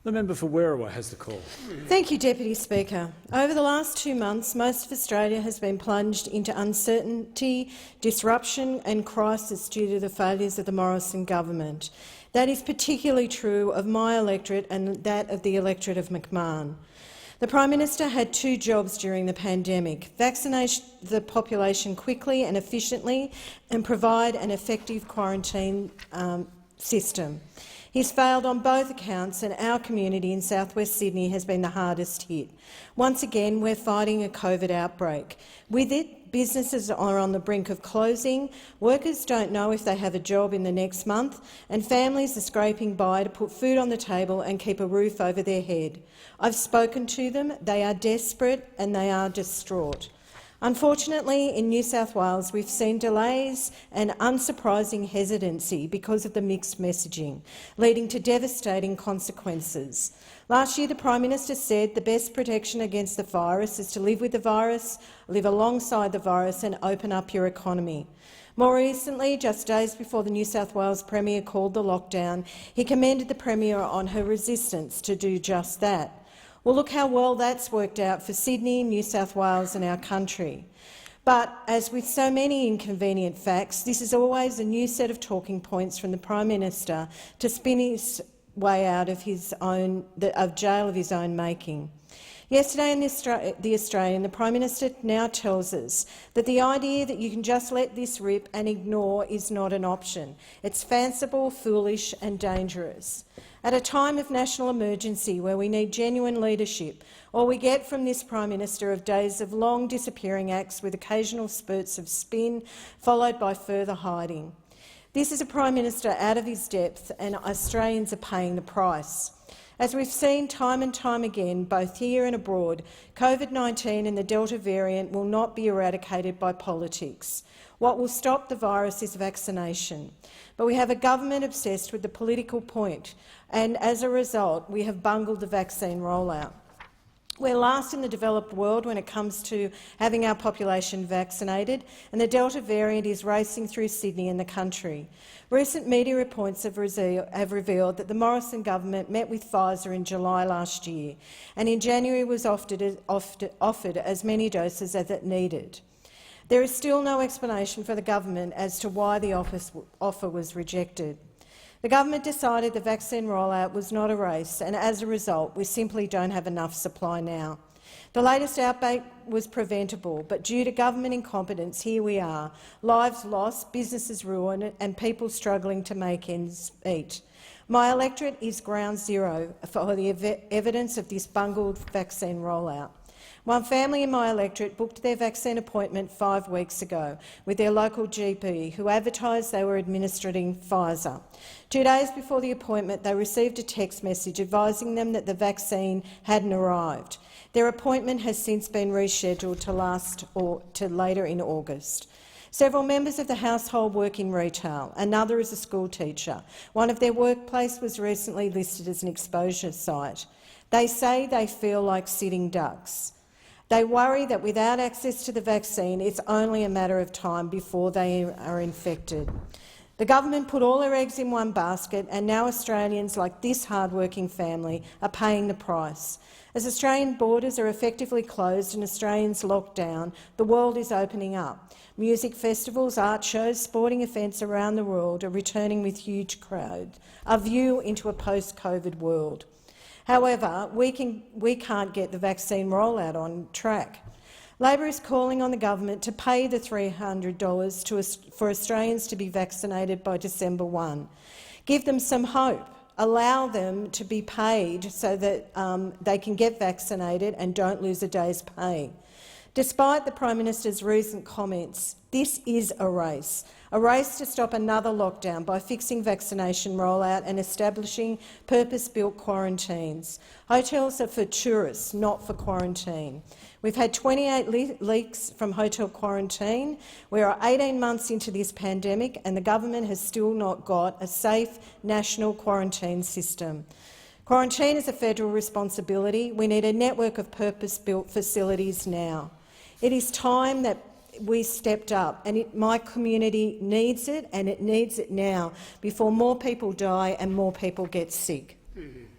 The member for Werriwa has the call. Thank you, Deputy Speaker. Over the last 2 months, most of Australia has been plunged into uncertainty, disruption and crisis due to the failures of the Morrison Government. That is particularly true of my electorate and that of the electorate of McMahon. The Prime Minister had 2 jobs during the pandemic: vaccinate the population quickly and efficiently and provide an effective quarantine system. He's failed on both accounts, and our community in south-west Sydney has been the hardest hit. Once again, we're fighting a COVID outbreak. With it, businesses are on the brink of closing, workers don't know if they have a job in the next month, and families are scraping by to put food on the table and keep a roof over their head. I've spoken to them. They are desperate and they are distraught. Unfortunately, in New South Wales, we've seen delays and unsurprising hesitancy because of the mixed messaging, leading to devastating consequences. Last year, the Prime Minister said the best protection against the virus is to live with the virus, live alongside the virus and open up your economy. More recently, just days before the New South Wales Premier called the lockdown, he commended the Premier on her resistance to do just that. Well, look how well that's worked out for Sydney, New South Wales and our country. But, as with so many inconvenient facts, this is always a new set of talking points from the Prime Minister to spin his way out of jail of his own making. Yesterday in The Australian, the Prime Minister now tells us that the idea that you can just let this rip and ignore is not an option. It's fanciful, foolish and dangerous. At a time of national emergency where we need genuine leadership, all we get from this Prime Minister are days of long disappearing acts with occasional spurts of spin, followed by further hiding. This is a Prime Minister out of his depth, and Australians are paying the price. As we've seen time and time again, both here and abroad, COVID-19 and the Delta variant will not be eradicated by politics. What will stop the virus is vaccination. But we have a government obsessed with the political point, and as a result, we have bungled the vaccine rollout. We're last in the developed world when it comes to having our population vaccinated, and the Delta variant is racing through Sydney and the country. Recent media reports have revealed that the Morrison Government met with Pfizer in July last year, and in January was offered as many doses as it needed. There is still no explanation for the government as to why the offer was rejected. The government decided the vaccine rollout was not a race, and as a result, we simply don't have enough supply now. The latest outbreak was preventable, but due to government incompetence, here we are, lives lost, businesses ruined and people struggling to make ends meet. My electorate is ground zero for the evidence of this bungled vaccine rollout. One family in my electorate booked their vaccine appointment 5 weeks ago with their local GP, who advertised they were administering Pfizer. 2 days before the appointment, they received a text message advising them that the vaccine hadn't arrived. Their appointment has since been rescheduled to later in August. Several members of the household work in retail. Another is a school teacher. One of their workplace was recently listed as an exposure site. They say they feel like sitting ducks. They worry that without access to the vaccine, it's only a matter of time before they are infected. The government put all their eggs in one basket, and now Australians like this hard-working family are paying the price. As Australian borders are effectively closed and Australians locked down, the world is opening up. Music festivals, art shows, sporting events around the world are returning with huge crowds, a view into a post-COVID world. However, we can't get the vaccine rollout on track. Labor is calling on the government to pay the $300 for Australians to be vaccinated by December 1. Give them some hope. Allow them to be paid so that they can get vaccinated and don't lose a day's pay. Despite the Prime Minister's recent comments, this is a race to stop another lockdown by fixing vaccination rollout and establishing purpose-built quarantines. Hotels are for tourists, not for quarantine. We've had 28 leaks from hotel quarantine. We are 18 months into this pandemic and the government has still not got a safe national quarantine system. Quarantine is a federal responsibility. We need a network of purpose-built facilities now. It is time that we stepped up, and my community needs it, and it needs it now, before more people die and more people get sick.